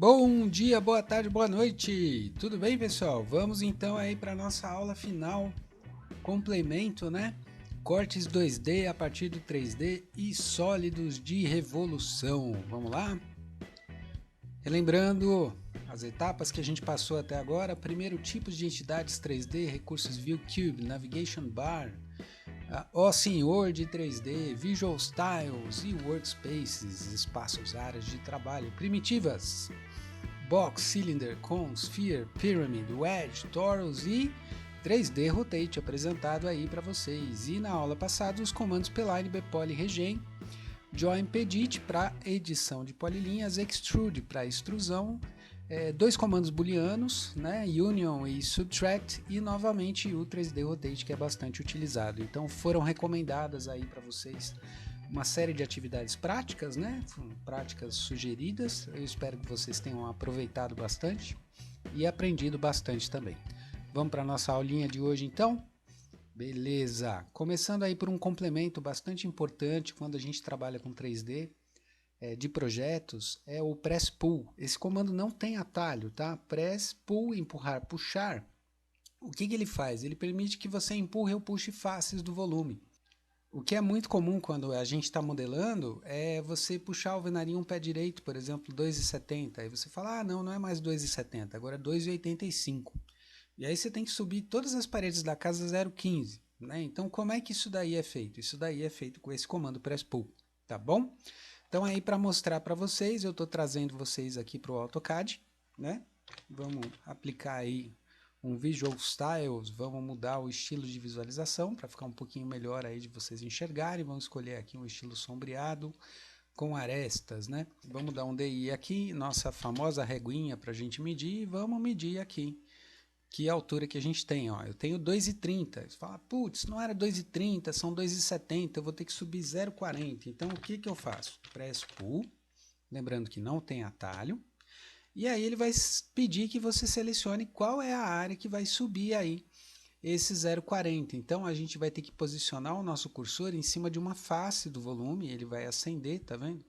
Bom dia, boa tarde, boa noite. Tudo bem, pessoal? Vamos então aí para nossa aula final, complemento, né? Cortes 2D a partir do 3D e sólidos de revolução. Vamos lá? Relembrando as etapas que a gente passou até agora. Primeiro, tipos de entidades 3D, recursos View Cube, Navigation Bar, o Senhor de 3D, Visual Styles e Workspaces, espaços, áreas de trabalho primitivas, Box, Cylinder, Cone, Sphere, Pyramid, Wedge, Torus e 3D Rotate apresentado aí para vocês. E na aula passada os comandos P-Line, Bpoly, Regen, Join, Pedit para edição de polilinhas, Extrude para extrusão, dois comandos booleanos, né, Union e Subtract, e novamente o 3D Rotate, que é bastante utilizado. Então foram recomendadas aí para vocês uma série de atividades práticas, né, práticas sugeridas. Eu espero que vocês tenham aproveitado bastante e aprendido bastante também. Vamos para a nossa aulinha de hoje então? Beleza! Começando aí por um complemento bastante importante quando a gente trabalha com 3D, de projetos, é o Press Pull. Esse comando não tem atalho, tá? Press, Pull, empurrar, puxar. O que ele faz? Ele permite que você empurre ou puxe faces do volume. O que é muito comum quando a gente está modelando é você puxar a alvenaria um pé direito, por exemplo, 2,70. Aí você fala, ah, não é mais 2,70, agora é 2,85. E aí você tem que subir todas as paredes da casa 0,15. Né? Então, como é que isso daí é feito? Isso daí é feito com esse comando Press Pull, tá bom? Então aí para mostrar para vocês, eu estou trazendo vocês aqui para o AutoCAD, né? Vamos aplicar aí um Visual Styles, vamos mudar o estilo de visualização para ficar um pouquinho melhor aí de vocês enxergarem. Vamos escolher aqui um estilo sombreado com arestas, né? Vamos dar um DI aqui, nossa famosa reguinha para a gente medir, e vamos medir aqui que altura que a gente tem, ó. Eu tenho 2,30. Você fala, putz, não era 2,30, são 2,70, eu vou ter que subir 0,40. Então, o que eu faço? Press Pull, lembrando que não tem atalho, e aí ele vai pedir que você selecione qual é a área que vai subir aí esse 0,40. Então, a gente vai ter que posicionar o nosso cursor em cima de uma face do volume, ele vai acender, tá vendo?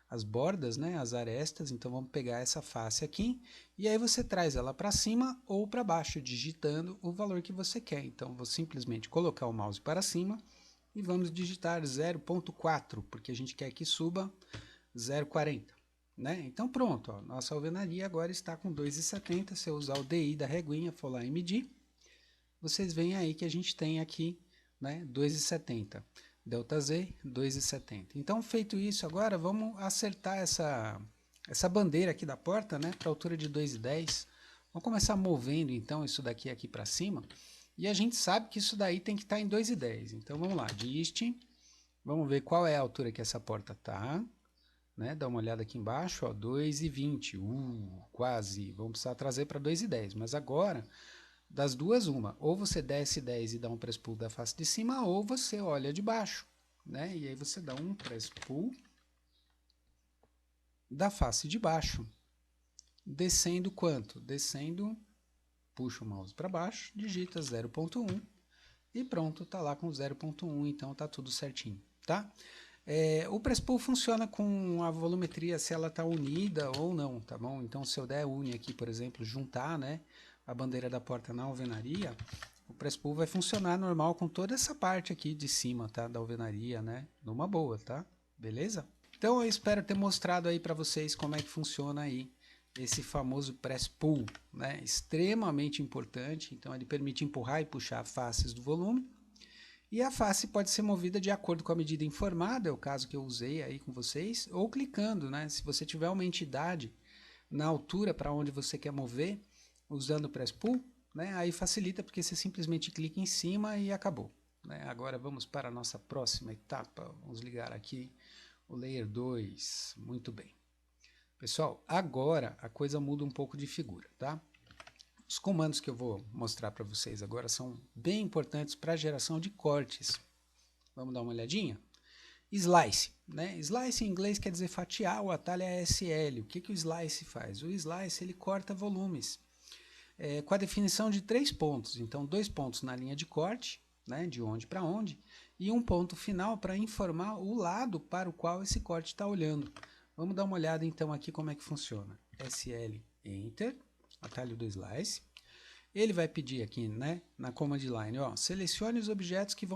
As bordas, né, as arestas. Então vamos pegar essa face aqui e aí você traz ela para cima ou para baixo, digitando o valor que você quer. Então vou simplesmente colocar o mouse para cima e vamos digitar 0,4, porque a gente quer que suba 0,40. Né? Então pronto, ó, nossa alvenaria agora está com 2,70. Se eu usar o DI da reguinha, for lá e medir, vocês veem aí que a gente tem aqui, né, 2,70. ΔZ 2,70. Então, feito isso, agora vamos acertar essa bandeira aqui da porta, né, para a altura de 2,10. Vamos começar movendo então isso daqui aqui para cima. E a gente sabe que isso daí tem que estar em 2,10. Então vamos lá, dist, vamos ver qual é a altura que essa porta está. Né, dá uma olhada aqui embaixo, ó, 2,20. Quase. Vamos precisar trazer para 2,10. Mas agora, das duas, uma, ou você desce 10 e dá um press pull da face de cima, ou você olha de baixo, né? E aí você dá um press pull da face de baixo. Descendo quanto? Descendo, puxa o mouse para baixo, digita 0,1 e pronto, tá lá com 0,1, então tá tudo certinho, tá? O press pull funciona com a volumetria, se ela tá unida ou não, tá bom? Então se eu der une aqui, por exemplo, juntar, né, a bandeira da porta na alvenaria, o press pull vai funcionar normal com toda essa parte aqui de cima, tá, da alvenaria, né, numa boa, tá? Beleza? Então eu espero ter mostrado aí para vocês como é que funciona aí esse famoso press pull, né, extremamente importante. Então ele permite empurrar e puxar faces do volume, e a face pode ser movida de acordo com a medida informada, é o caso que eu usei aí com vocês, ou clicando, né, se você tiver uma entidade na altura para onde você quer mover, usando o Press Pull, né, aí facilita porque você simplesmente clica em cima e acabou. Né? Agora vamos para a nossa próxima etapa. Vamos ligar aqui o Layer 2. Muito bem. Pessoal, agora a coisa muda um pouco de figura, tá? Os comandos que eu vou mostrar para vocês agora são bem importantes para a geração de cortes. Vamos dar uma olhadinha? Slice, né? Slice em inglês quer dizer fatiar, o atalho é SL. O que o slice faz? O slice ele corta volumes com a definição de 3 pontos. Então, 2 pontos na linha de corte, né, de onde para onde, e um ponto final para informar o lado para o qual esse corte está olhando. Vamos dar uma olhada então aqui como é que funciona. SL Enter, atalho do Slice. Ele vai pedir aqui, né, na command line, ó, selecione os objetos que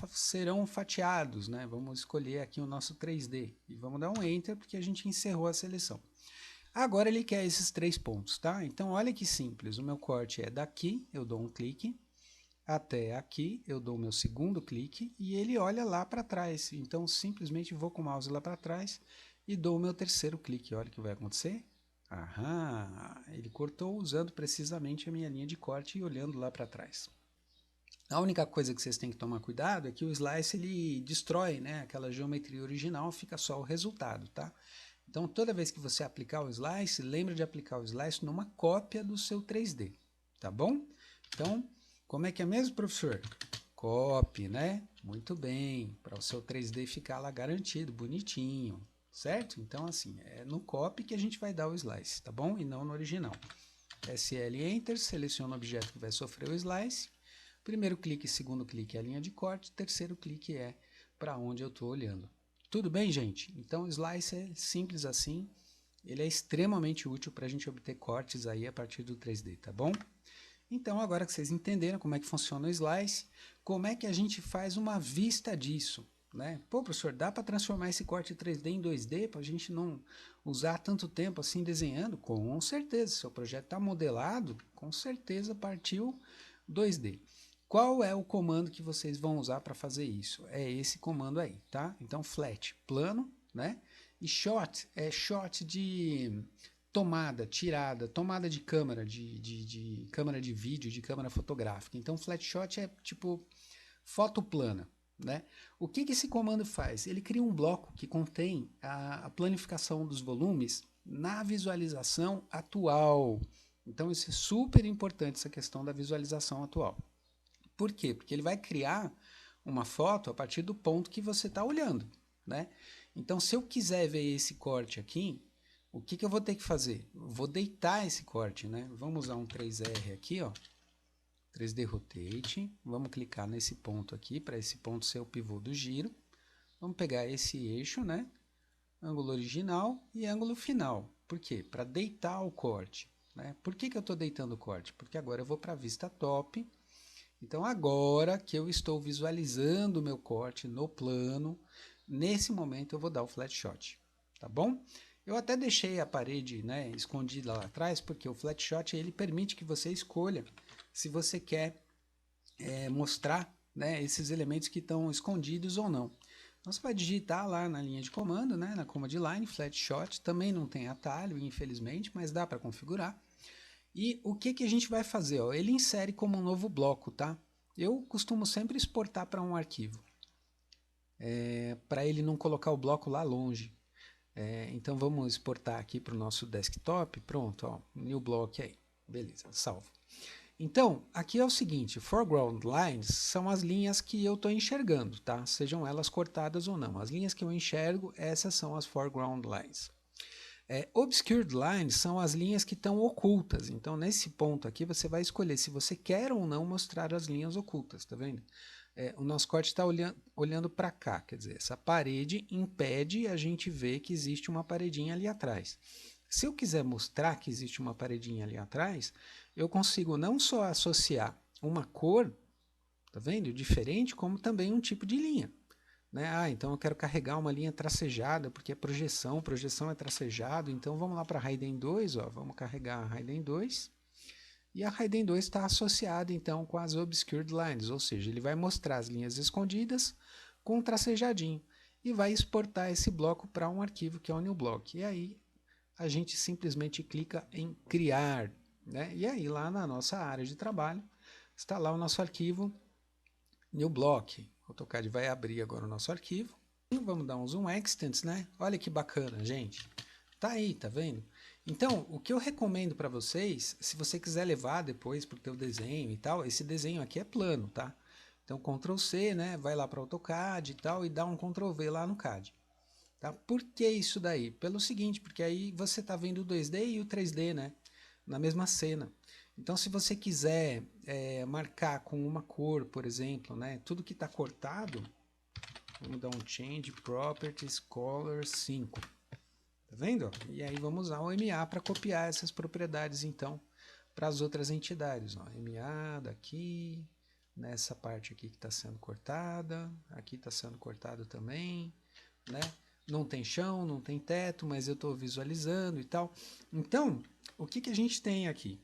serão fatiados, né? Vamos escolher aqui o nosso 3D e vamos dar um Enter porque a gente encerrou a seleção. Agora ele quer esses 3 pontos, tá? Então olha que simples, o meu corte é daqui, eu dou um clique, até aqui, eu dou o meu segundo clique e ele olha lá para trás. Então simplesmente vou com o mouse lá para trás e dou o meu terceiro clique. Olha o que vai acontecer. Aham, ele cortou usando precisamente a minha linha de corte e olhando lá para trás. A única coisa que vocês têm que tomar cuidado é que o Slice ele destrói, né, aquela geometria original, fica só o resultado, tá? Então toda vez que você aplicar o Slice, lembre de aplicar o Slice numa cópia do seu 3D, tá bom? Então, como é que é mesmo, professor? Copy, né? Muito bem, para o seu 3D ficar lá garantido, bonitinho. Certo? Então, assim, é no copy que a gente vai dar o slice, tá bom? E não no original. SL Enter, seleciona o objeto que vai sofrer o slice. Primeiro clique, segundo clique é a linha de corte. Terceiro clique é para onde eu estou olhando. Tudo bem, gente? Então, o slice é simples assim. Ele é extremamente útil para a gente obter cortes aí a partir do 3D, tá bom? Então, agora que vocês entenderam como é que funciona o slice, como é que a gente faz uma vista disso? Né? Pô, professor, dá para transformar esse corte 3D em 2D para a gente não usar tanto tempo assim desenhando? Com certeza, seu projeto está modelado, com certeza partiu 2D. Qual é o comando que vocês vão usar para fazer isso? É esse comando aí, tá? Então, flat, plano, né? E shot é shot de tomada, tirada, tomada de câmera, de câmera de vídeo, de câmera fotográfica. Então, flat shot é tipo foto plana. Né? O que esse comando faz? Ele cria um bloco que contém a planificação dos volumes na visualização atual. Então isso é super importante, essa questão da visualização atual. Por quê? Porque ele vai criar uma foto a partir do ponto que você está olhando. Né? Então se eu quiser ver esse corte aqui, o que eu vou ter que fazer? Eu vou deitar esse corte. Né? Vamos usar um 3R aqui, ó. 3D Rotate, vamos clicar nesse ponto aqui, para esse ponto ser o pivô do giro. Vamos pegar esse eixo, né? Ângulo original e ângulo final. Por quê? Para deitar o corte. Né? Por que eu estou deitando o corte? Porque agora eu vou para a vista top. Então agora que eu estou visualizando o meu corte no plano, nesse momento eu vou dar o flat shot. Tá bom? Eu até deixei a parede, né, escondida lá atrás, porque o flat shot ele permite que você escolha se você quer mostrar, né, esses elementos que estão escondidos ou não. Então, você vai digitar lá na linha de comando, né, na command line, flat shot, também não tem atalho, infelizmente, mas dá para configurar. E o que a gente vai fazer? Ó? Ele insere como um novo bloco, tá? Eu costumo sempre exportar para um arquivo, para ele não colocar o bloco lá longe. Então vamos exportar aqui para o nosso desktop, pronto, ó, new block aí, beleza, salvo. Então, aqui é o seguinte, foreground lines são as linhas que eu estou enxergando, tá? Sejam elas cortadas ou não. As linhas que eu enxergo, essas são as foreground lines. Obscured lines são as linhas que estão ocultas. Então, nesse ponto aqui, você vai escolher se você quer ou não mostrar as linhas ocultas, tá vendo? O nosso corte está olhando para cá, quer dizer, essa parede impede a gente ver que existe uma paredinha ali atrás. Se eu quiser mostrar que existe uma paredinha ali atrás, eu consigo não só associar uma cor, tá vendo? Diferente, como também um tipo de linha. Né? Então eu quero carregar uma linha tracejada, porque é projeção é tracejado, então vamos lá para a Raiden 2, ó, vamos carregar a Raiden 2, e a Raiden 2 está associada então com as Obscured Lines, ou seja, ele vai mostrar as linhas escondidas com um tracejadinho, e vai exportar esse bloco para um arquivo que é o New Block, e aí a gente simplesmente clica em criar, né? E aí lá na nossa área de trabalho está lá o nosso arquivo New Block. O AutoCAD vai abrir agora o nosso arquivo. E vamos dar um zoom extents, né? Olha que bacana, gente. Tá aí, tá vendo? Então, o que eu recomendo para vocês, se você quiser levar depois para o teu desenho e tal, esse desenho aqui é plano, tá? Então, Ctrl C, né? Vai lá para o AutoCAD e tal, e dá um Ctrl V lá no CAD. Tá? Por que isso daí? Pelo seguinte, porque aí você está vendo o 2D e o 3D, né? Na mesma cena. Então, se você quiser marcar com uma cor, por exemplo, né? Tudo que está cortado, vamos dar um Change Properties Color 5. Tá vendo? E aí vamos usar o MA para copiar essas propriedades, então, para as outras entidades. Ó. MA daqui, nessa parte aqui que está sendo cortada, aqui está sendo cortado também, né? Não tem chão, não tem teto, mas eu estou visualizando e tal. Então, o que a gente tem aqui?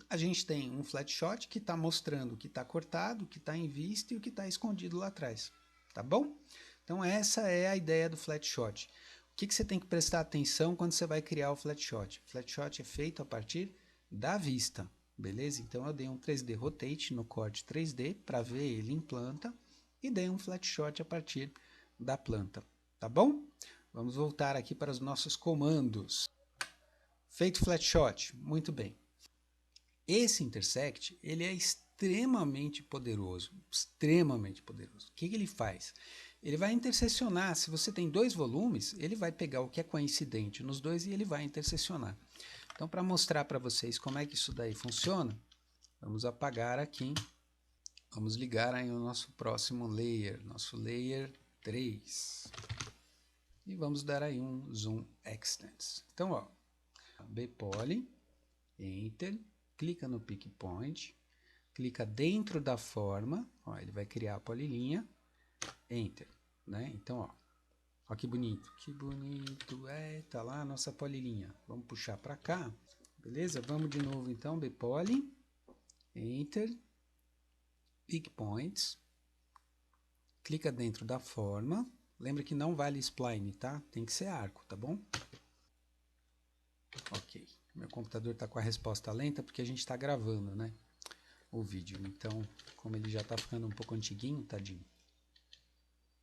A gente tem um flat shot que está mostrando o que está cortado, o que está em vista e o que está escondido lá atrás. Tá bom? Então essa é a ideia do flat shot. O que você tem que prestar atenção quando você vai criar o flat shot? O flat shot é feito a partir da vista, beleza? Então eu dei um 3D Rotate no corte 3D para ver ele em planta e dei um flat shot a partir da planta, tá bom? Vamos voltar aqui para os nossos comandos. Feito flat shot, muito bem. Esse intersect, ele é extremamente poderoso, extremamente poderoso. O que ele faz? Ele vai intersecionar, se você tem dois volumes, ele vai pegar o que é coincidente nos dois e ele vai intersecionar. Então, para mostrar para vocês como é que isso daí funciona, vamos apagar aqui, vamos ligar aí o nosso próximo layer, nosso layer 3. E vamos dar aí um Zoom Extents. Então, ó, Bpoly, Enter, clica no Pick Point, clica dentro da forma, ó, ele vai criar a polilinha, Enter, né? Então, ó que bonito, tá lá a nossa polilinha. Vamos puxar para cá, beleza? Vamos de novo então, Bpoly, Enter, Pick Points, clica dentro da forma, lembra que não vale spline, tá? Tem que ser arco, tá bom? Ok. Meu computador está com a resposta lenta porque a gente está gravando, né, o vídeo. Então, como ele já está ficando um pouco antiguinho, tadinho.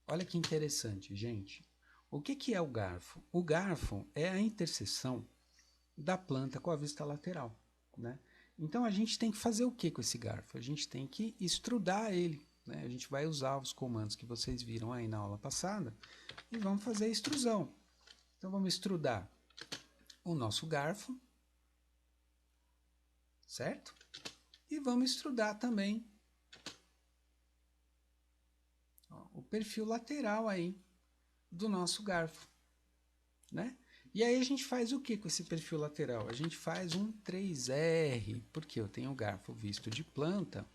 Olha que interessante, gente. O que é o garfo? O garfo é a interseção da planta com a vista lateral, né? Então, a gente tem que fazer o que com esse garfo? A gente tem que extrudar ele, né? A gente vai usar os comandos que vocês viram aí na aula passada e vamos fazer a extrusão. Então, vamos extrudar o nosso garfo, certo? E vamos extrudar também o perfil lateral aí do nosso garfo, né? E aí a gente faz o que com esse perfil lateral? A gente faz um 3R, porque eu tenho o garfo visto de planta,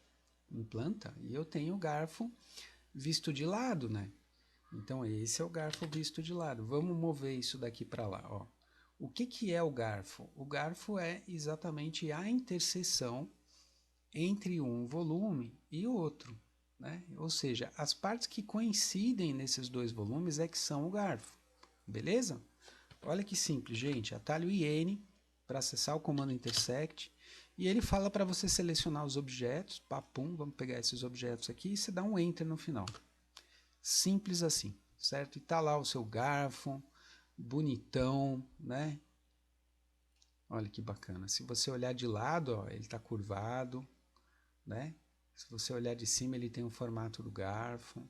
em planta, e eu tenho o garfo visto de lado, né? Então esse é o garfo visto de lado. Vamos mover isso daqui para lá, ó. O que é o garfo? O garfo é exatamente a interseção entre um volume e outro, né? Ou seja, as partes que coincidem nesses dois volumes é que são o garfo, beleza? Olha que simples, gente, atalho IN para acessar o comando intersect e ele fala para você selecionar os objetos, papum, vamos pegar esses objetos aqui e você dá um Enter no final. Simples assim, certo? E tá lá o seu garfo, bonitão, né? Olha que bacana. Se você olhar de lado, ó, ele está curvado, né? Se você olhar de cima, ele tem o formato do garfo.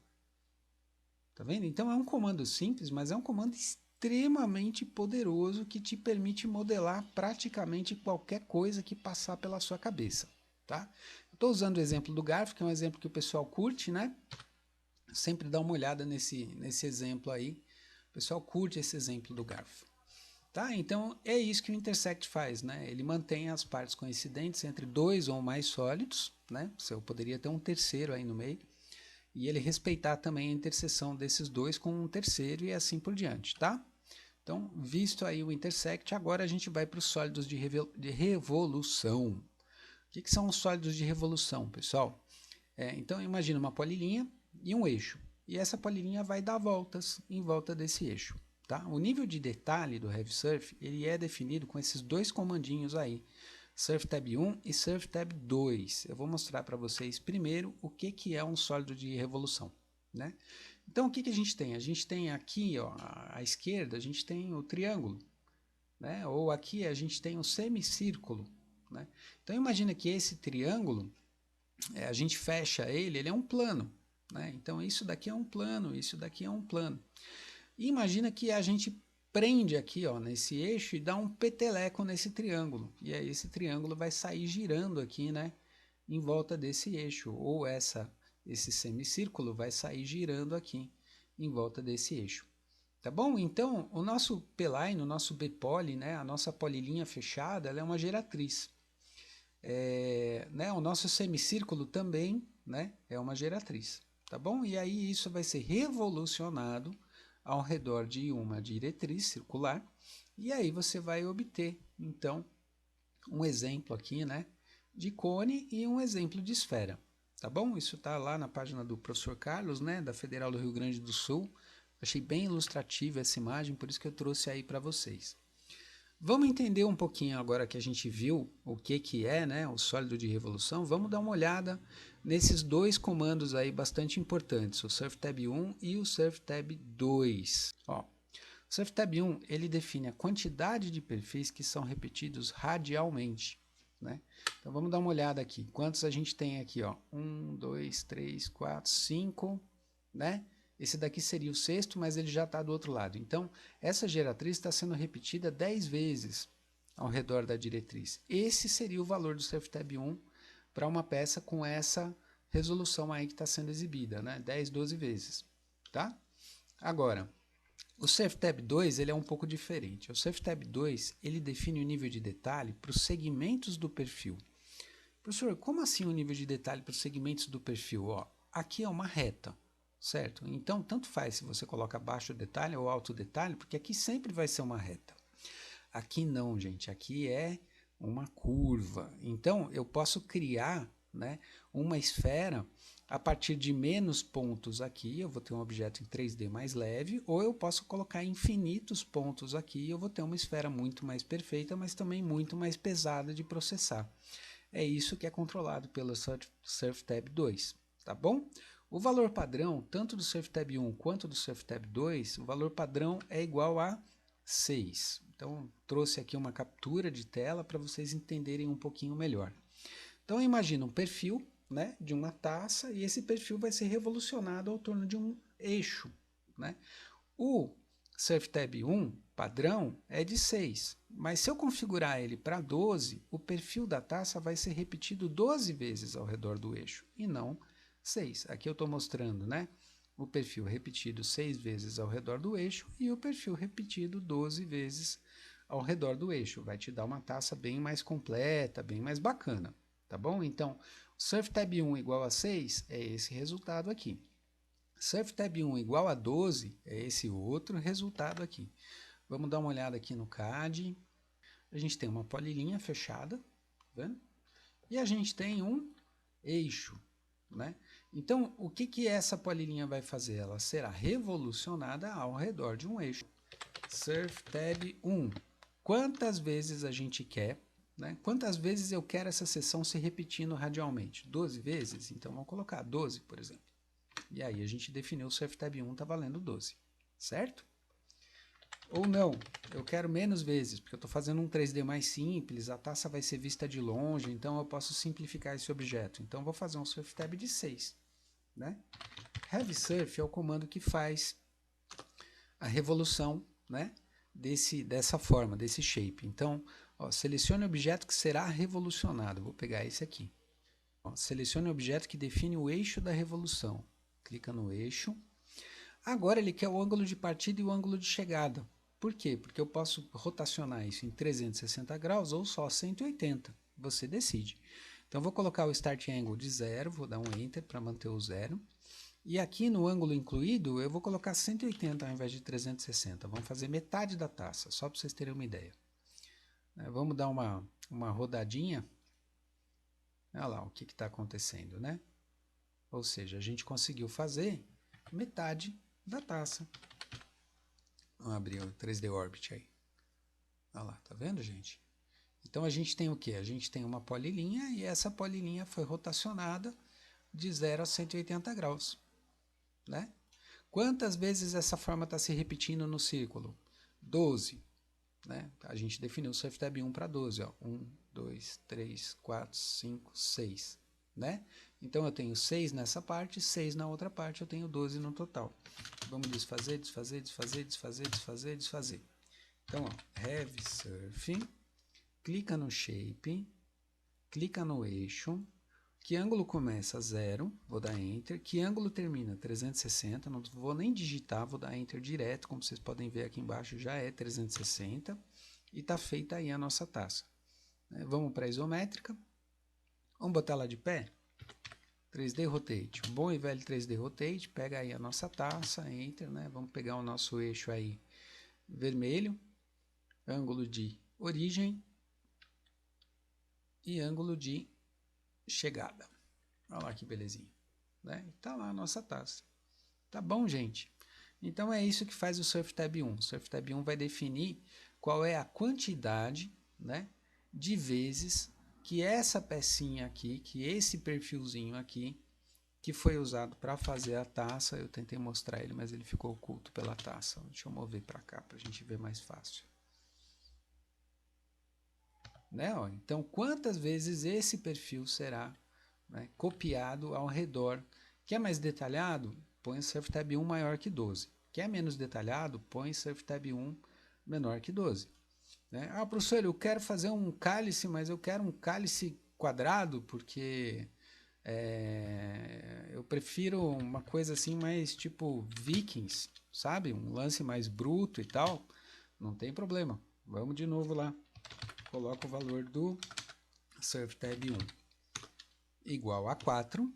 Tá vendo? Então é um comando simples, mas é um comando extremamente poderoso que te permite modelar praticamente qualquer coisa que passar pela sua cabeça, tá? Estou usando o exemplo do garfo, que é um exemplo que o pessoal curte, né? Sempre dá uma olhada nesse exemplo aí. O pessoal curte esse exemplo do garfo. Tá? Então é isso que o intersect faz, né? Ele mantém as partes coincidentes entre dois ou mais sólidos, né? Eu poderia ter um terceiro aí no meio, e ele respeitar também a interseção desses dois com um terceiro e assim por diante, tá? Então, visto aí o intersect, agora a gente vai para os sólidos de revolução. O que são os sólidos de revolução, pessoal? Então, imagina uma polilinha e um eixo, e essa polilinha vai dar voltas em volta desse eixo. Tá? O nível de detalhe do Heavy Surf ele é definido com esses dois comandinhos aí, Surf Tab 1 e Surf Tab 2. Eu vou mostrar para vocês primeiro o que é um sólido de revolução, né? Então o que a gente tem? A gente tem aqui, ó, à esquerda, a gente tem o triângulo, né? Ou aqui a gente tem o semicírculo, né? Então imagina que esse triângulo, a gente fecha ele é um plano, né? Então isso daqui é um plano, isso daqui é um plano. E imagina que a gente prende aqui, ó, nesse eixo e dá um peteleco nesse triângulo. E aí esse triângulo vai sair girando aqui, né, em volta desse eixo. Ou esse semicírculo vai sair girando aqui em volta desse eixo. Tá bom? Então, o nosso P-line, o nosso B-poly, né, a nossa polilinha fechada, ela é uma geratriz. Né, o nosso semicírculo também, né, é uma geratriz. Tá bom? E aí isso vai ser revolucionado ao redor de uma diretriz circular. E aí você vai obter, então, um exemplo aqui, né, de cone e um exemplo de esfera. Tá bom? Isso está lá na página do professor Carlos, né, da Federal do Rio Grande do Sul. Achei bem ilustrativa essa imagem, por isso que eu trouxe aí para vocês. Vamos entender um pouquinho agora que a gente viu o que é, né, o sólido de revolução. Vamos dar uma olhada nesses dois comandos aí bastante importantes, o surftab 1 e o surftab 2. Ó, o surftab 1 ele define a quantidade de perfis que são repetidos radialmente. Né? Então vamos dar uma olhada aqui. Quantos a gente tem aqui? Ó? 1, 2, 3, 4, 5, né? Esse daqui seria o sexto, mas ele já está do outro lado. Então, essa geratriz está sendo repetida 10 vezes ao redor da diretriz. Esse seria o valor do surftab 1 para uma peça com essa resolução aí que está sendo exibida, né? 10, 12 vezes. Tá? Agora, o surftab 2 ele é um pouco diferente. O surftab 2 ele define o nível de detalhe para os segmentos do perfil. Professor, como assim o nível de detalhe para os segmentos do perfil? Ó, aqui é uma reta. Certo? Então, tanto faz se você coloca baixo detalhe ou alto detalhe, porque aqui sempre vai ser uma reta. Aqui não, gente. Aqui é uma curva. Então, eu posso criar, né, uma esfera a partir de menos pontos aqui. Eu vou ter um objeto em 3D mais leve, ou eu posso colocar infinitos pontos aqui e eu vou ter uma esfera muito mais perfeita, mas também muito mais pesada de processar. É isso que é controlado pelo surftab 2. Tá bom? O valor padrão, tanto do surftab 1 quanto do surftab 2, o valor padrão é igual a 6. Então, trouxe aqui uma captura de tela para vocês entenderem um pouquinho melhor. Então, imagina um perfil, né, de uma taça e esse perfil vai ser revolucionado ao torno de um eixo. Né? O surftab 1 padrão é de 6, mas se eu configurar ele para 12, o perfil da taça vai ser repetido 12 vezes ao redor do eixo e não 6. Aqui eu estou mostrando, né, o perfil repetido 6 vezes ao redor do eixo e o perfil repetido 12 vezes ao redor do eixo. Vai te dar uma taça bem mais completa, bem mais bacana, tá bom? Então, surftab 1 igual a 6 é esse resultado aqui. Surftab 1 igual a 12 é esse outro resultado aqui. Vamos dar uma olhada aqui no CAD. A gente tem uma polilinha fechada, tá vendo? E a gente tem um eixo, né? Então, o que essa polilinha vai fazer? Ela será revolucionada ao redor de um eixo. Surftab 1. Quantas vezes a gente quer, né? Quantas vezes eu quero essa seção se repetindo radialmente? 12 vezes? Então, vamos colocar 12, por exemplo. E aí a gente definiu o surftab 1 está valendo 12, certo? Ou não, eu quero menos vezes, porque eu estou fazendo um 3D mais simples, a taça vai ser vista de longe, então eu posso simplificar esse objeto. Então vou fazer um surftab de 6. Né? Heavy Surf é o comando que faz a revolução, né, dessa forma, desse shape. Então, ó, selecione o objeto que será revolucionado. Vou pegar esse aqui. Ó, selecione o objeto que define o eixo da revolução. Clica no eixo. Agora ele quer o ângulo de partida e o ângulo de chegada. Por quê? Porque eu posso rotacionar isso em 360 graus ou só 180. Você decide. Então, vou colocar o Start Angle de 0, vou dar um Enter para manter o 0. E aqui no ângulo incluído, eu vou colocar 180 ao invés de 360. Vamos fazer metade da taça, só para vocês terem uma ideia. Vamos dar uma rodadinha. Olha lá o que está acontecendo, né? Ou seja, a gente conseguiu fazer metade da taça. Vamos abrir o 3D Orbit aí. Olha lá, tá vendo, gente? Então a gente tem o quê? A gente tem uma polilinha e essa polilinha foi rotacionada de 0 a 180 graus. Né? Quantas vezes essa forma está se repetindo no círculo? 12. Né? A gente definiu o surftab 1 para 12. Ó. 1, 2, 3, 4, 5, 6. Né? Então eu tenho 6 nessa parte, 6 na outra parte, eu tenho 12 no total. Vamos desfazer, desfazer, desfazer, desfazer, desfazer, desfazer. Então, ó, Heavy Surf, clica no Shape, clica no eixo. O Que ângulo começa? 0, vou dar Enter. Que ângulo termina? 360, não vou nem digitar, vou dar Enter direto, como vocês podem ver aqui embaixo já é 360. E está feita aí a nossa taça. Vamos para a isométrica. Vamos botar ela de pé? 3D Rotate. Bom e velho 3D Rotate. Pega aí a nossa taça, Enter, né? Vamos pegar o nosso eixo aí vermelho. Ângulo de origem. E ângulo de chegada. Olha lá que belezinha. Né? Tá lá a nossa taça. Tá bom, gente? Então é isso que faz o SurfTab 1. O SurfTab 1 vai definir qual é a quantidade, né, de vezes que essa pecinha aqui, que esse perfilzinho aqui, que foi usado para fazer a taça, eu tentei mostrar ele, mas ele ficou oculto pela taça. Deixa eu mover para cá para a gente ver mais fácil. Né? Ó, então, quantas vezes esse perfil será, né, copiado ao redor? Quer mais detalhado? Põe SurfTab 1 maior que 12. Quer menos detalhado? Põe SurfTab 1 menor que 12. Né? Ah, professor, eu quero fazer um cálice, mas eu quero um cálice quadrado, porque eu prefiro uma coisa assim mais tipo Vikings, sabe? Um lance mais bruto e tal. Não tem problema. Vamos de novo lá. Coloco o valor do SurfTab 1 igual a 4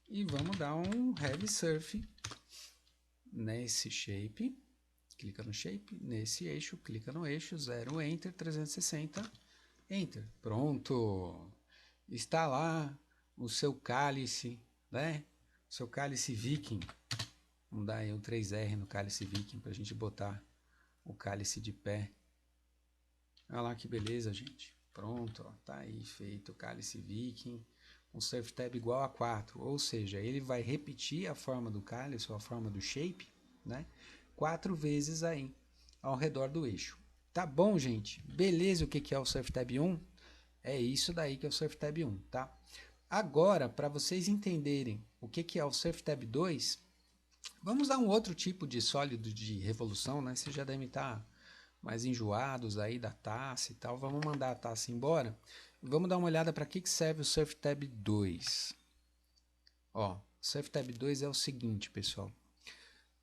e vamos dar um Heavy Surf nesse shape, clica no shape, nesse eixo, clica no eixo, 0, Enter, 360, Enter. Pronto! Está lá o seu cálice, né? O seu cálice Viking. Vamos dar aí um 3R no cálice Viking para a gente botar o cálice de pé. Olha lá que beleza, gente. Pronto, ó, tá aí feito o cálice Viking, um SurfTab igual a 4, ou seja, ele vai repetir a forma do cálice ou a forma do shape, né, 4 vezes aí ao redor do eixo. Tá bom, gente? Beleza, o que é o SurfTab 1? É isso daí que é o SurfTab 1, tá? Agora, para vocês entenderem o que é o SurfTab 2, vamos dar um outro tipo de sólido de revolução, né? Vocês já devem estar mais enjoados aí da taça e tal. Vamos mandar a taça embora. Vamos dar uma olhada para que serve o SurfTab 2. Ó, o SurfTab 2 é o seguinte, pessoal.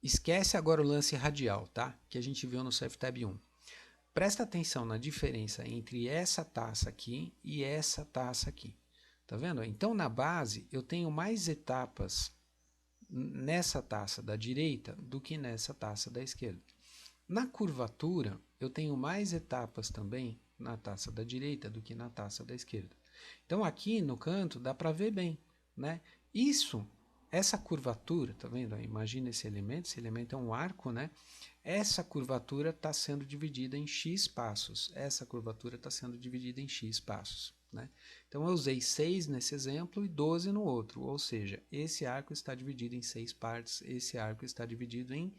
Esquece agora o lance radial, tá? Que a gente viu no SurfTab 1. Presta atenção na diferença entre essa taça aqui e essa taça aqui. Tá vendo? Então, na base, eu tenho mais etapas nessa taça da direita do que nessa taça da esquerda. Na curvatura, eu tenho mais etapas também na taça da direita do que na taça da esquerda. Então, aqui no canto dá para ver bem, né? Essa curvatura, tá vendo? Imagina esse elemento é um arco, né? Essa curvatura está sendo dividida em x passos. Essa curvatura está sendo dividida em x passos, né? Então, eu usei 6 nesse exemplo e 12 no outro, ou seja, esse arco está dividido em 6 partes, esse arco está dividido em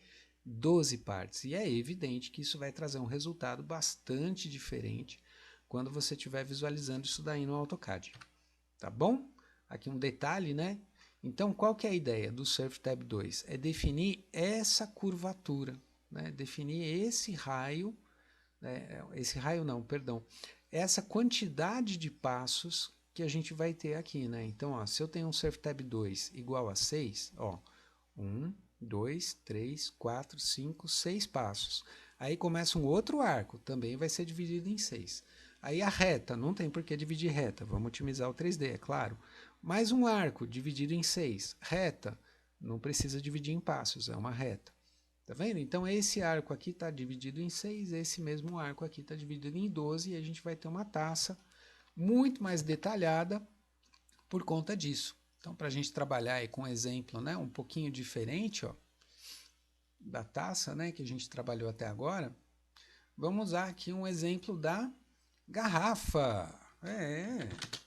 12 partes. E é evidente que isso vai trazer um resultado bastante diferente quando você estiver visualizando isso daí no AutoCAD. Tá bom? Aqui um detalhe, né? Então, qual que é a ideia do SurfTab 2? É definir essa curvatura, né? Definir esse raio, essa quantidade de passos que a gente vai ter aqui, né? Então, ó, se eu tenho um SurfTab 2 igual a 6, ó, 1, 2, 3, 4, 5, 6 passos. Aí começa um outro arco, também vai ser dividido em 6. Aí a reta, não tem por que dividir reta, vamos otimizar o 3D, é claro. Mais um arco dividido em 6. Reta, não precisa dividir em passos, é uma reta. Tá vendo? Então esse arco aqui está dividido em 6, esse mesmo arco aqui está dividido em 12 e a gente vai ter uma taça muito mais detalhada por conta disso. Então, para a gente trabalhar aí com um exemplo, né, um pouquinho diferente, ó, da taça, né, que a gente trabalhou até agora, vamos usar aqui um exemplo da garrafa.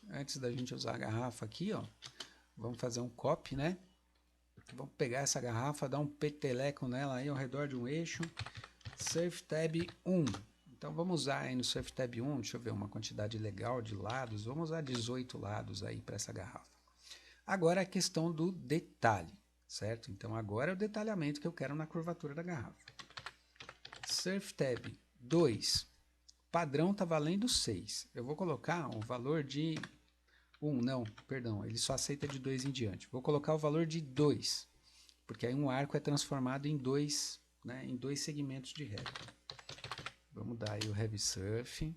Antes da gente usar a garrafa aqui, ó, vamos fazer um copy, né? Vamos pegar essa garrafa, dar um peteleco nela aí ao redor de um eixo. SurfTab 1. Então vamos usar aí no SurfTab 1, deixa eu ver uma quantidade legal de lados. Vamos usar 18 lados aí para essa garrafa. Agora a questão do detalhe, certo? Então agora é o detalhamento que eu quero na curvatura da garrafa. SurfTab 2, padrão está valendo 6. Eu vou colocar um valor de Não, perdão, ele só aceita de 2 em diante. Vou colocar o valor de 2, porque aí um arco é transformado em dois, né, em 2 segmentos de reta. Vamos dar aí o heavy surf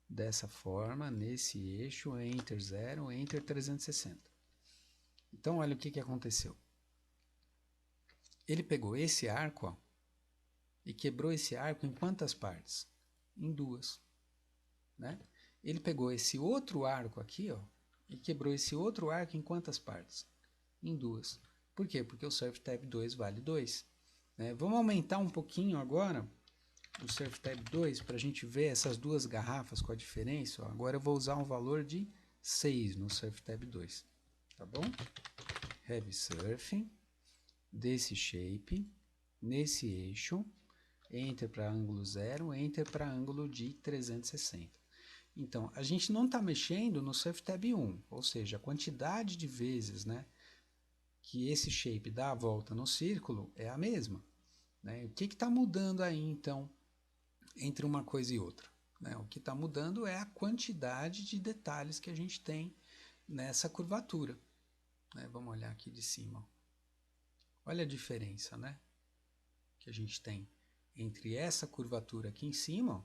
dessa forma, nesse eixo, Enter 0, Enter 360. Então, olha o que aconteceu. Ele pegou esse arco, ó, e quebrou esse arco em quantas partes? Em 2. Né? Ele pegou esse outro arco aqui, ó, e quebrou esse outro arco em quantas partes? Em 2. Por quê? Porque o Surf Tab 2 vale 2. Né? Vamos aumentar um pouquinho agora o Surf Tab 2 para a gente ver essas duas garrafas com a diferença. Ó. Agora eu vou usar um valor de 6 no Surf Tab 2. Tá bom? Heavy Surf, desse shape, nesse eixo, Enter para ângulo 0, Enter para ângulo de 360. Então, a gente não está mexendo no Surf Tab 1, ou seja, a quantidade de vezes, né, que esse shape dá a volta no círculo é a mesma. Né? O que está mudando aí, então, entre uma coisa e outra? Né? O que está mudando é a quantidade de detalhes que a gente tem nessa curvatura. Né? Vamos olhar aqui de cima. Olha a diferença, né, que a gente tem entre essa curvatura aqui em cima, ó,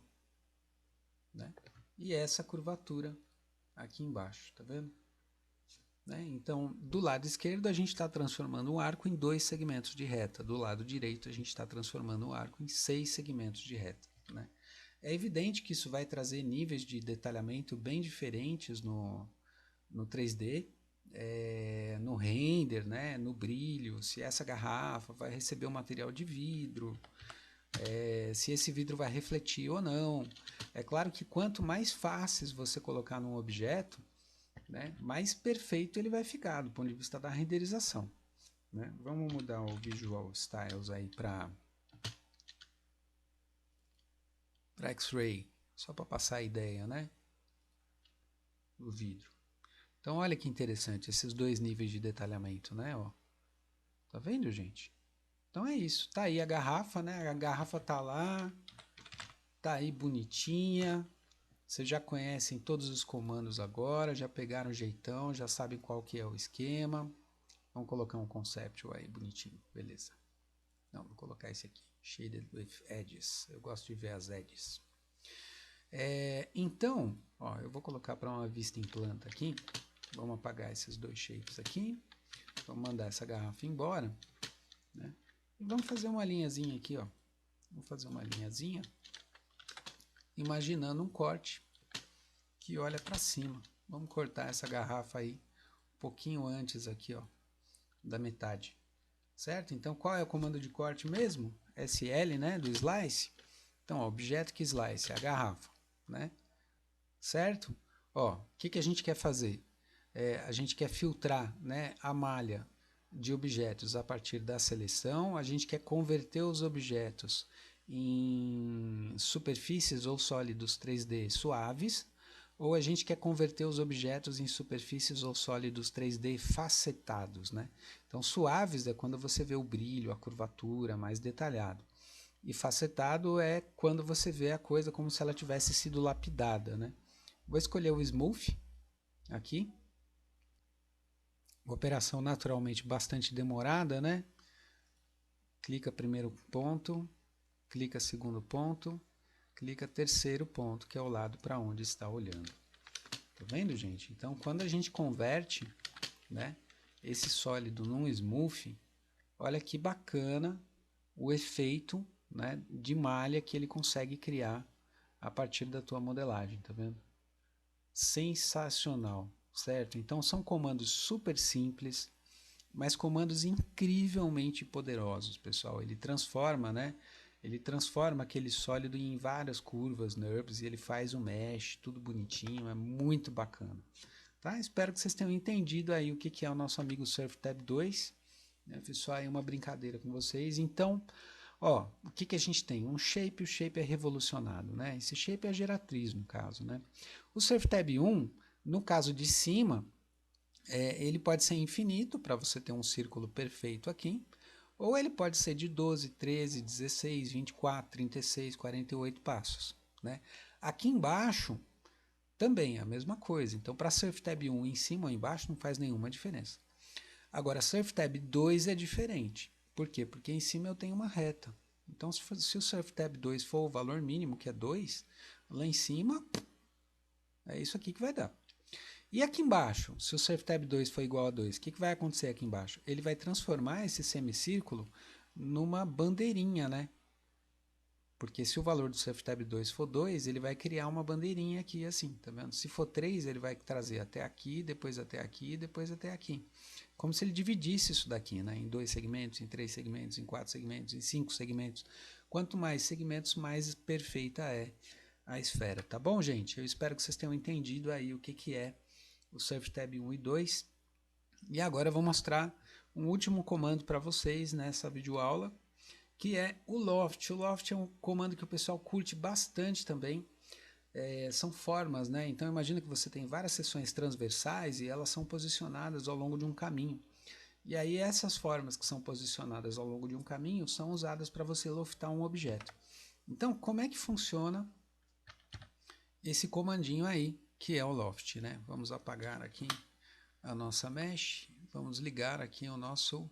né, e essa curvatura aqui embaixo, tá vendo? Né? Então, do lado esquerdo a gente está transformando um arco em 2 segmentos de reta, do lado direito a gente está transformando o arco em 6 segmentos de reta. Né? É evidente que isso vai trazer níveis de detalhamento bem diferentes no 3D, no render, né? No brilho, se essa garrafa vai receber um material de vidro, se esse vidro vai refletir ou não. É claro que quanto mais fáceis você colocar num objeto, né, mais perfeito ele vai ficar do ponto de vista da renderização. Né? Vamos mudar o Visual Styles aí para X-Ray, só para passar a ideia, né, do vidro. Então olha que interessante esses 2 níveis de detalhamento, né? Ó. Tá vendo, gente? Então é isso. Tá aí a garrafa, né? A garrafa tá lá, tá aí bonitinha. Vocês já conhecem todos os comandos agora, já pegaram o jeitão, já sabem qual que é o esquema. Vamos colocar um conceptual aí bonitinho, beleza. Não, vou colocar esse aqui, Shaded with Edges. Eu gosto de ver as edges. Então, ó, eu vou colocar para uma vista em planta aqui. Vamos apagar esses 2 shapes aqui. Vamos mandar essa garrafa embora. Né? E vamos fazer uma linhazinha aqui, ó. Vamos fazer uma linhazinha, imaginando um corte que olha para cima. Vamos cortar essa garrafa aí um pouquinho antes aqui, ó, da metade. Certo? Então, qual é o comando de corte mesmo? SL, né, do slice. Então, ó, objeto que slice é a garrafa, né? Certo? Ó, o que a gente quer fazer? A gente quer filtrar, né, a malha de objetos a partir da seleção, a gente quer converter os objetos em superfícies ou sólidos 3D suaves, ou a gente quer converter os objetos em superfícies ou sólidos 3D facetados. Né? Então, suaves é quando você vê o brilho, a curvatura mais detalhado. E facetado é quando você vê a coisa como se ela tivesse sido lapidada. Né? Vou escolher o Smooth aqui. Operação naturalmente bastante demorada, né? Clica primeiro ponto, clica segundo ponto, clica terceiro ponto, que é o lado para onde está olhando. Tá vendo, gente? Então, quando a gente converte, né, esse sólido num smooth, olha que bacana o efeito, né, de malha que ele consegue criar a partir da tua modelagem, tá vendo? Sensacional, certo? Então, são comandos super simples, mas comandos incrivelmente poderosos, pessoal. Ele transforma, né? Ele transforma aquele sólido em várias curvas, NURBS, e ele faz um mesh, tudo bonitinho, é muito bacana. Tá? Espero que vocês tenham entendido aí o que é o nosso amigo Surf Tab 2. Né? Fiz só aí uma brincadeira com vocês. Então, ó, o que a gente tem? Um shape, o shape é revolucionado, né? Esse shape é a geratriz, no caso, né? O Surf Tab 1, no caso de cima, ele pode ser infinito, para você ter um círculo perfeito aqui, ou ele pode ser de 12, 13, 16, 24, 36, 48 passos. Né? Aqui embaixo, também é a mesma coisa. Então, para Surf Tab 1 em cima ou embaixo não faz nenhuma diferença. Agora, Surf Tab 2 é diferente. Por quê? Porque em cima eu tenho uma reta. Então, se o Surf Tab 2 for o valor mínimo, que é 2, lá em cima, é isso aqui que vai dar. E aqui embaixo, se o Surf Tab 2 for igual a 2, o que vai acontecer aqui embaixo? Ele vai transformar esse semicírculo numa bandeirinha, né? Porque se o valor do Surf Tab 2 for 2, ele vai criar uma bandeirinha aqui assim, tá vendo? Se for 3, ele vai trazer até aqui, depois até aqui, depois até aqui. Como se ele dividisse isso daqui, né? Em 2 segmentos, em 3 segmentos, em 4 segmentos, em 5 segmentos. Quanto mais segmentos, mais perfeita é a esfera, tá bom, gente? Eu espero que vocês tenham entendido aí o que é o Surf Tab 1 e 2. E agora eu vou mostrar um último comando para vocês nessa videoaula, que é o Loft. O Loft é um comando que o pessoal curte bastante também. São formas, né? Então imagina que você tem várias seções transversais e elas são posicionadas ao longo de um caminho. E aí essas formas que são posicionadas ao longo de um caminho são usadas para você loftar um objeto. Então como é que funciona esse comandinho aí, que é o Loft, né? Vamos apagar aqui a nossa mesh, vamos ligar aqui o nosso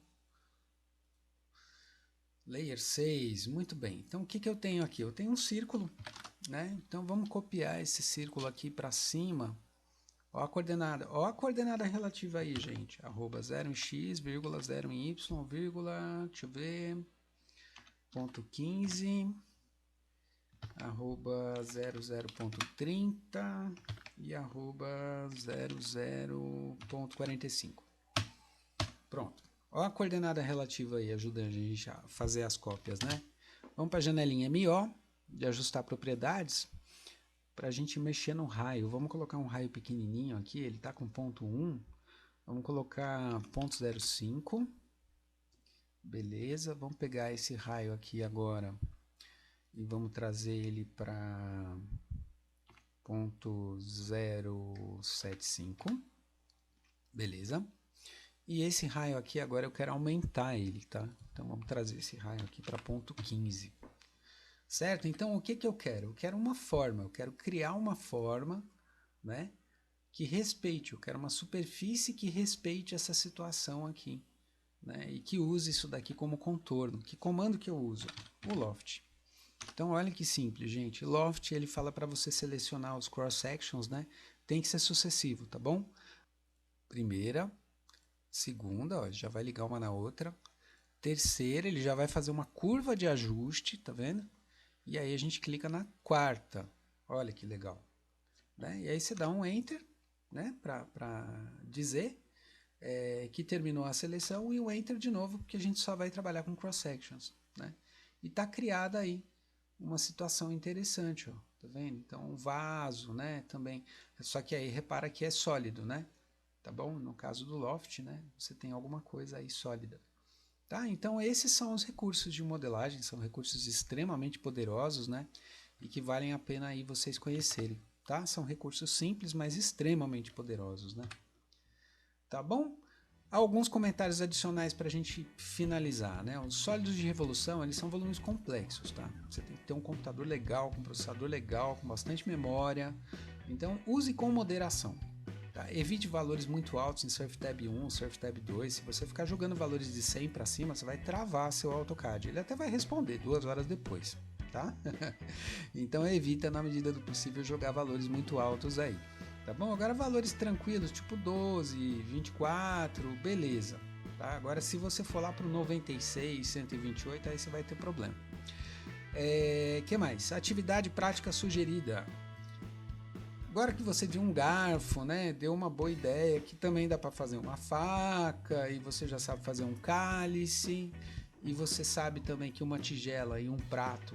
Layer 6, muito bem. Então o que eu tenho aqui? Eu tenho um círculo, né? Então vamos copiar esse círculo aqui para cima. Ó a coordenada relativa aí, gente. Arroba 0 em x, vírgula 0 em y, vírgula, deixa eu ver, ponto 15, arroba 00.30 e arroba 00.45. Pronto. Olha a coordenada relativa aí, ajudando a gente a fazer as cópias, né? Vamos para a janelinha MO, de ajustar propriedades, para a gente mexer no raio. Vamos colocar um raio pequenininho aqui, ele está com ponto 1. Vamos colocar ponto 0,5. Beleza, vamos pegar esse raio aqui agora e vamos trazer ele para ponto 0,75. Beleza. E esse raio aqui agora eu quero aumentar ele, tá? Então vamos trazer esse raio aqui para ponto 15. Certo? Então o que eu quero? Eu quero uma forma, eu quero criar uma forma, né, que respeite, eu quero uma superfície que respeite essa situação aqui, né, e que use isso daqui como contorno. Que comando que eu uso? O Loft. Então olha que simples, gente. Loft, ele fala para você selecionar os cross sections, né? Tem que ser sucessivo, tá bom? Primeira, segunda, ó, já vai ligar uma na outra. Terceira, ele já vai fazer uma curva de ajuste, tá vendo? E aí a gente clica na quarta. Olha que legal. Né? E aí você dá um Enter, né? Para dizer que terminou a seleção, e o Enter de novo, porque a gente só vai trabalhar com cross sections, né? E está criada aí uma situação interessante, ó, tá vendo? Então um vaso, né? Também. Só que aí repara que é sólido, né? Tá bom? No caso do Loft, né? Você tem alguma coisa aí sólida. Tá? Então esses são os recursos de modelagem, são recursos extremamente poderosos, né? E que valem a pena aí vocês conhecerem, tá? São recursos simples, mas extremamente poderosos, né? Tá bom? Alguns comentários adicionais para a gente finalizar, né? Os sólidos de revolução, eles são volumes complexos, tá? Você tem que ter um computador legal, com um processador legal, com bastante memória. Então use com moderação. Tá? Evite valores muito altos em Surf Tab 1, Surf Tab 2. Se você ficar jogando valores de 100 para cima, você vai travar seu AutoCAD. Ele até vai responder 2 horas depois. Tá? Então evita, na medida do possível, jogar valores muito altos aí. Tá bom? Agora valores tranquilos, tipo 12, 24, beleza. Tá? Agora se você for lá para o 96, 128, aí você vai ter problema. Que mais? Atividade prática sugerida. Agora que você viu um garfo, né, deu uma boa ideia, que também dá para fazer uma faca, e você já sabe fazer um cálice, e você sabe também que uma tigela e um prato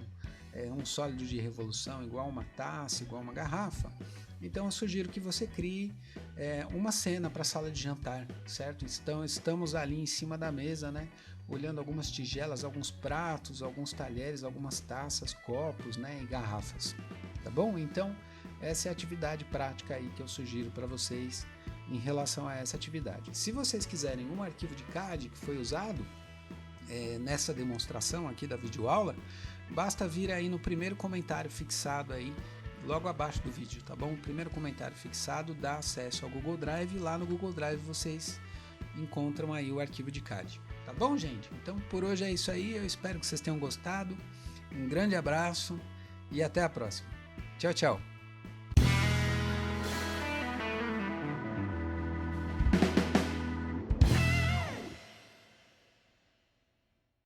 é um sólido de revolução igual uma taça, igual uma garrafa. Então eu sugiro que você crie uma cena para a sala de jantar, certo? Então estamos ali em cima da mesa, né, olhando algumas tigelas, alguns pratos, alguns talheres, algumas taças, copos, né, e garrafas, tá bom? Então essa é a atividade prática aí que eu sugiro para vocês em relação a essa atividade. Se vocês quiserem um arquivo de CAD que foi usado nessa demonstração aqui da videoaula, basta vir aí no primeiro comentário fixado aí logo abaixo do vídeo, tá bom? O primeiro comentário fixado dá acesso ao Google Drive, e lá no Google Drive vocês encontram aí o arquivo de CAD. Tá bom, gente? Então por hoje é isso aí, eu espero que vocês tenham gostado. Um grande abraço e até a próxima. Tchau, tchau!